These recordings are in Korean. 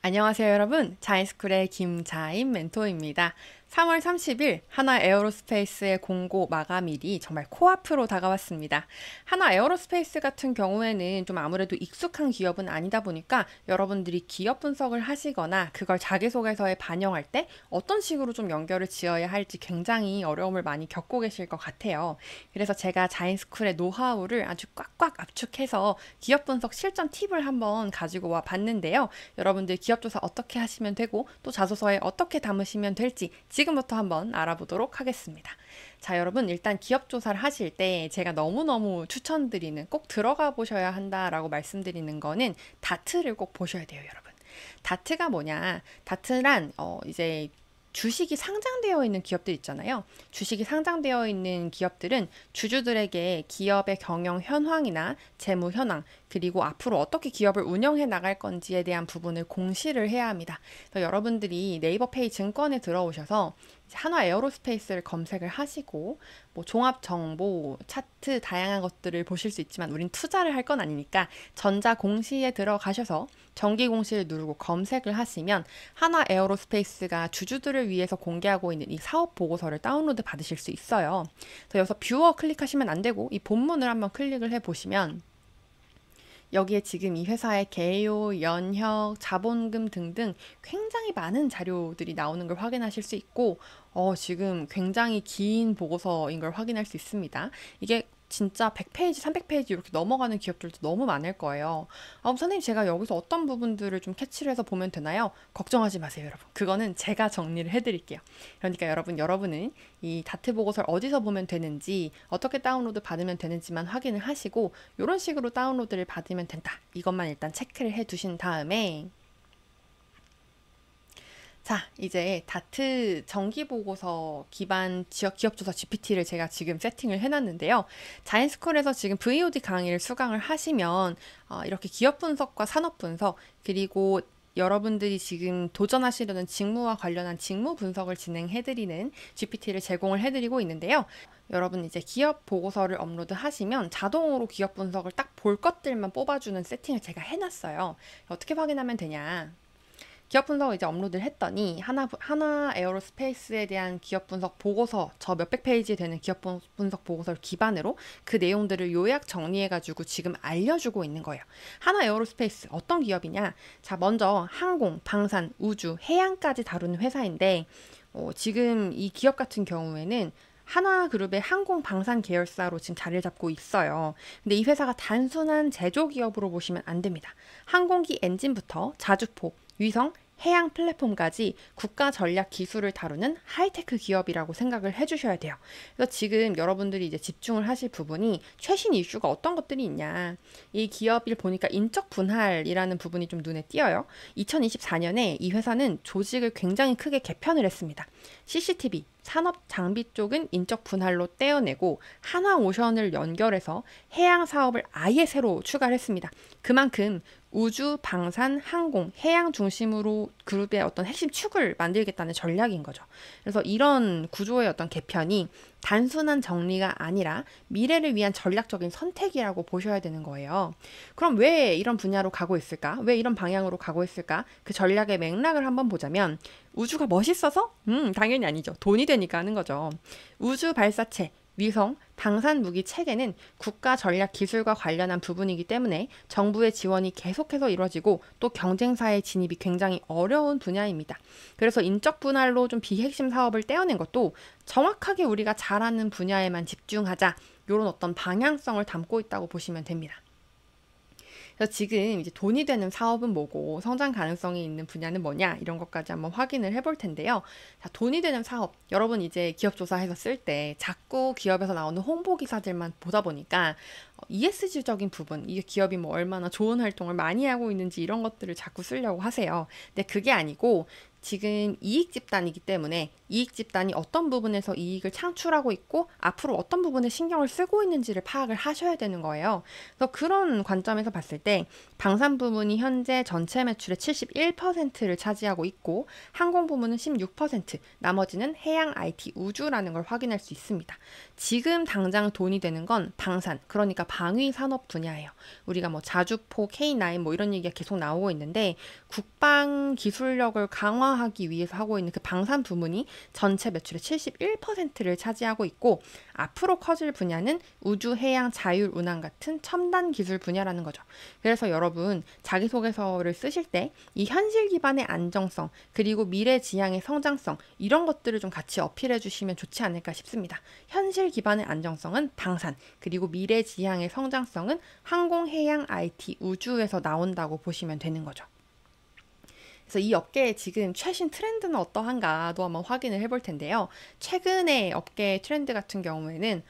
안녕하세요, 여러분. 자인스쿨의 김자인 멘토입니다. 3월 30일 하나 에어로스페이스의 공고 마감일이 정말 코앞으로 다가왔습니다. 하나 에어로스페이스 같은 경우에는 좀 아무래도 익숙한 기업은 아니다 보니까 여러분들이 기업 분석을 하시거나 그걸 자기소개서에 반영할 때 어떤 식으로 좀 연결을 지어야 할지 굉장히 어려움을 많이 겪고 계실 것 같아요. 그래서 제가 자인스쿨의 노하우를 아주 꽉꽉 압축해서 기업 분석 실전 팁을 한번 가지고 와 봤는데요. 여러분들 기업 조사 어떻게 하시면 되고 또 자소서에 어떻게 담으시면 될지 지금부터 한번 알아보도록 하겠습니다. 자, 여러분 일단 기업 조사를 하실 때 제가 너무너무 추천드리는 꼭 들어가 보셔야 한다라고 말씀드리는 거는 다트를 꼭 보셔야 돼요, 여러분. 다트가 뭐냐? 다트란 이제 주식이 상장되어 있는 기업들 있잖아요. 주식이 상장되어 있는 기업들은 주주들에게 기업의 경영 현황이나 재무 현황, 그리고 앞으로 어떻게 기업을 운영해 나갈 건지에 대한 부분을 공시를 해야 합니다. 그래서 여러분들이 네이버페이 증권에 들어오셔서 한화 에어로스페이스를 검색을 하시고 뭐 종합 정보, 차트 다양한 것들을 보실 수 있지만 우린 투자를 할 건 아니니까 전자 공시에 들어가셔서 정기 공시를 누르고 검색을 하시면 한화 에어로스페이스가 주주들을 위해서 공개하고 있는 이 사업 보고서를 다운로드 받으실 수 있어요. 그래서 여기서 뷰어 클릭하시면 안 되고 이 본문을 한번 클릭을 해 보시면 여기에 지금 이 회사의 개요, 연혁, 자본금 등등 굉장히 많은 자료들이 나오는 걸 확인하실 수 있고, 지금 굉장히 긴 보고서인 걸 확인할 수 있습니다. 이게 진짜 100페이지, 300페이지 이렇게 넘어가는 기업들도 너무 많을 거예요. 선생님, 제가 여기서 어떤 부분들을 좀 캐치를 해서 보면 되나요? 걱정하지 마세요, 여러분. 그거는 제가 정리를 해드릴게요. 그러니까 여러분은 이 다트 보고서를 어디서 보면 되는지, 어떻게 다운로드 받으면 되는지만 확인을 하시고, 이런 식으로 다운로드를 받으면 된다. 이것만 일단 체크를 해 두신 다음에, 자, 이제 다트 정기보고서 기반 지역 기업조사 GPT를 제가 지금 세팅을 해놨는데요. 자인스쿨에서 지금 VOD 강의를 수강을 하시면 이렇게 기업 분석과 산업 분석, 그리고 여러분들이 지금 도전하시려는 직무와 관련한 직무 분석을 진행해드리는 GPT를 제공을 해드리고 있는데요. 여러분 이제 기업 보고서를 업로드 하시면 자동으로 기업 분석을 딱 볼 것들만 뽑아주는 세팅을 제가 해놨어요. 어떻게 확인하면 되냐? 기업 분석을 이제 업로드를 했더니 하나 에어로스페이스에 대한 기업 분석 보고서, 저 몇백 페이지 되는 기업 분석 보고서를 기반으로 그 내용들을 요약 정리해가지고 지금 알려주고 있는 거예요. 하나 에어로스페이스 어떤 기업이냐? 자, 먼저 항공, 방산, 우주, 해양까지 다루는 회사인데 지금 이 기업 같은 경우에는 하나그룹의 항공 방산 계열사로 지금 자리를 잡고 있어요. 근데 이 회사가 단순한 제조 기업으로 보시면 안 됩니다. 항공기 엔진부터 자주포, 위성, 해양 플랫폼까지 국가 전략 기술을 다루는 하이테크 기업이라고 생각을 해주셔야 돼요. 그래서 지금 여러분들이 이제 집중을 하실 부분이 최신 이슈가 어떤 것들이 있냐. 이 기업을 보니까 인적 분할이라는 부분이 좀 눈에 띄어요. 2024년에 이 회사는 조직을 굉장히 크게 개편을 했습니다. CCTV, 산업 장비 쪽은 인적 분할로 떼어내고 한화오션을 연결해서 해양 사업을 아예 새로 추가를 했습니다. 그만큼 우주, 방산, 항공, 해양 중심으로 그룹의 어떤 핵심 축을 만들겠다는 전략인 거죠. 그래서 이런 구조의 어떤 개편이 단순한 정리가 아니라 미래를 위한 전략적인 선택이라고 보셔야 되는 거예요. 그럼 왜 이런 분야로 가고 있을까? 왜 이런 방향으로 가고 있을까? 그 전략의 맥락을 한번 보자면 우주가 멋있어서? 당연히 아니죠. 돈이 되니까 하는 거죠. 우주 발사체, 위성, 방산 무기 체계는 국가 전략 기술과 관련한 부분이기 때문에 정부의 지원이 계속해서 이루어지고 또 경쟁사의 진입이 굉장히 어려운 분야입니다. 그래서 인적 분할로 좀 비핵심 사업을 떼어낸 것도 정확하게 우리가 잘하는 분야에만 집중하자, 이런 어떤 방향성을 담고 있다고 보시면 됩니다. 그래서 지금 이제 돈이 되는 사업은 뭐고 성장 가능성이 있는 분야는 뭐냐, 이런 것까지 한번 확인을 해볼 텐데요. 자, 돈이 되는 사업, 여러분 이제 기업 조사해서 쓸 때 자꾸 기업에서 나오는 홍보 기사들만 보다 보니까 ESG적인 부분, 이 기업이 뭐 얼마나 좋은 활동을 많이 하고 있는지 이런 것들을 자꾸 쓰려고 하세요. 근데 그게 아니고 지금 이익 집단이기 때문에 이익 집단이 어떤 부분에서 이익을 창출하고 있고 앞으로 어떤 부분에 신경을 쓰고 있는지를 파악을 하셔야 되는 거예요. 그래서 그런 관점에서 봤을 때 방산 부문이 현재 전체 매출의 71%를 차지하고 있고 항공 부문은 16%, 나머지는 해양, IT, 우주라는 걸 확인할 수 있습니다. 지금 당장 돈이 되는 건 방산, 그러니까 방위 산업 분야예요. 우리가 뭐 자주포, K9 뭐 이런 얘기가 계속 나오고 있는데 국방 기술력을 강화하기 위해서 하고 있는 그 방산 부문이 전체 매출의 71%를 차지하고 있고 앞으로 커질 분야는 우주, 해양, 자율 운항 같은 첨단 기술 분야라는 거죠. 그래서 여러분 자기소개서를 쓰실 때 이 현실 기반의 안정성 그리고 미래 지향의 성장성 이런 것들을 좀 같이 어필해 주시면 좋지 않을까 싶습니다. 현실 기반의 안정성은 방산 그리고 미래 지향의 성장성은 항공, 해양, IT, 우주에서 나온다고 보시면 되는 거죠. 그래서 이 업계의 지금 최신 트렌드는 어떠한가도 한번 확인을 해볼 텐데요. 최근의 업계 트렌드 같은 경우에는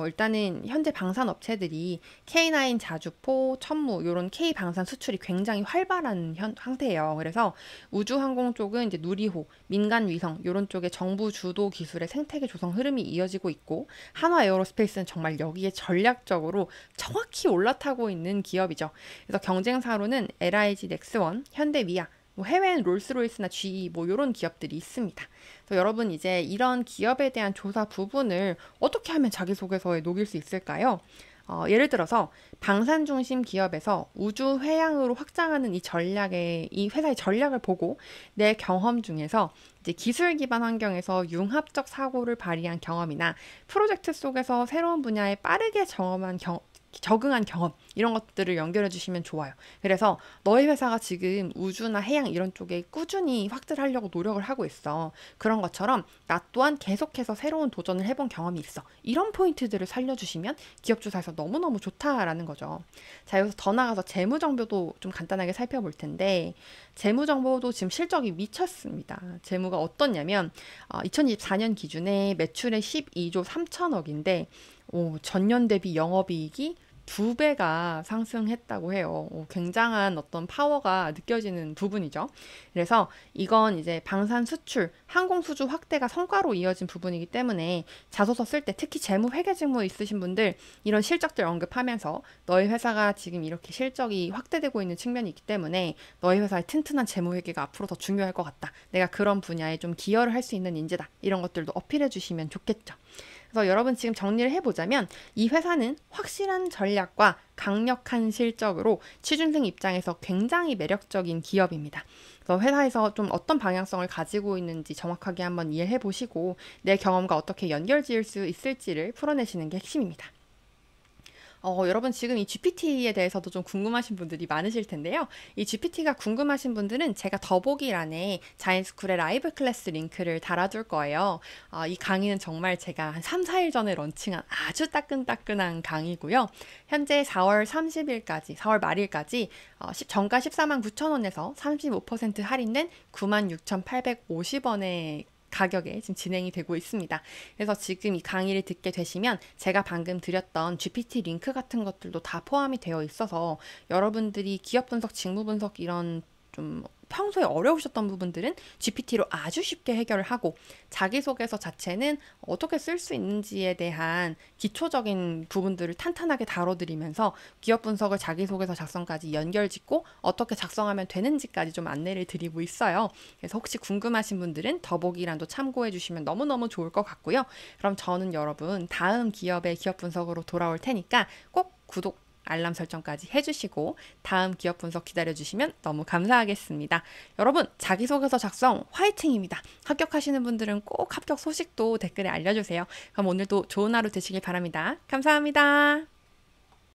일단은 현재 방산 업체들이 K9 자주포, 천무 이런 K 방산 수출이 굉장히 활발한 상태예요. 그래서 우주항공 쪽은 이제 누리호, 민간 위성 이런 쪽에 정부 주도 기술의 생태계 조성 흐름이 이어지고 있고 한화 에어로스페이스는 정말 여기에 전략적으로 정확히 올라타고 있는 기업이죠. 그래서 경쟁사로는 LIG 넥스원, 현대위아 뭐 해외엔 롤스로이스나 GE 뭐 이런 기업들이 있습니다. 그래서 여러분 이제 이런 기업에 대한 조사 부분을 어떻게 하면 자기소개서에 녹일 수 있을까요? 예를 들어서 방산 중심 기업에서 우주 해양으로 확장하는 이 회사의 전략을 보고 내 경험 중에서 이제 기술 기반 환경에서 융합적 사고를 발휘한 경험이나 프로젝트 속에서 새로운 분야에 빠르게 적응한 경험 이런 것들을 연결해 주시면 좋아요. 그래서 너희 회사가 지금 우주나 해양 이런 쪽에 꾸준히 확대를 하려고 노력을 하고 있어. 그런 것처럼 나 또한 계속해서 새로운 도전을 해본 경험이 있어. 이런 포인트들을 살려주시면 기업 조사에서 너무너무 좋다라는 거죠. 자, 여기서 더 나가서 재무정보도 좀 간단하게 살펴볼 텐데 재무정보도 지금 실적이 미쳤습니다. 재무가 어떻냐면 2024년 기준에 매출의 12조 3천억인데 전년 대비 영업이익이 2배가 상승했다고 해요. 굉장한 어떤 파워가 느껴지는 부분이죠. 그래서 이건 이제 방산 수출, 항공 수주 확대가 성과로 이어진 부분이기 때문에 자소서 쓸 때 특히 재무 회계 직무 있으신 분들 이런 실적들 언급하면서 너희 회사가 지금 이렇게 실적이 확대되고 있는 측면이 있기 때문에 너희 회사의 튼튼한 재무 회계가 앞으로 더 중요할 것 같다. 내가 그런 분야에 좀 기여를 할 수 있는 인재다. 이런 것들도 어필해 주시면 좋겠죠. 그래서 여러분 지금 정리를 해보자면 이 회사는 확실한 전략과 강력한 실적으로 취준생 입장에서 굉장히 매력적인 기업입니다. 그래서 회사에서 좀 어떤 방향성을 가지고 있는지 정확하게 한번 이해해 보시고 내 경험과 어떻게 연결 지을 수 있을지를 풀어내시는 게 핵심입니다. 여러분 지금 이 GPT에 대해서도 좀 궁금하신 분들이 많으실 텐데요. 이 GPT가 궁금하신 분들은 제가 더보기란에 자연스쿨의 라이브 클래스 링크를 달아둘 거예요. 이 강의는 정말 제가 한 3, 4일 전에 런칭한 아주 따끈따끈한 강의고요. 현재 4월 30일까지, 4월 말일까지 정가 14만 9천 원에서 35% 할인된 96,850원에 가격에 지금 진행이 되고 있습니다. 그래서 지금 이 강의를 듣게 되시면 제가 방금 드렸던 GPT 링크 같은 것들도 다 포함이 되어 있어서 여러분들이 기업 분석, 직무 분석 이런 좀 평소에 어려우셨던 부분들은 GPT로 아주 쉽게 해결을 하고 자기소개서 자체는 어떻게 쓸 수 있는지에 대한 기초적인 부분들을 탄탄하게 다뤄드리면서 기업 분석을 자기소개서 작성까지 연결짓고 어떻게 작성하면 되는지까지 좀 안내를 드리고 있어요. 그래서 혹시 궁금하신 분들은 더보기란도 참고해 주시면 너무너무 좋을 것 같고요. 그럼 저는 여러분 다음 기업의 기업 분석으로 돌아올 테니까 꼭 구독, 알람 설정까지 해주시고 다음 기업 분석 기다려주시면 너무 감사하겠습니다. 여러분 자기소개서 작성 화이팅입니다. 합격하시는 분들은 꼭 합격 소식도 댓글에 알려주세요. 그럼 오늘도 좋은 하루 되시길 바랍니다. 감사합니다.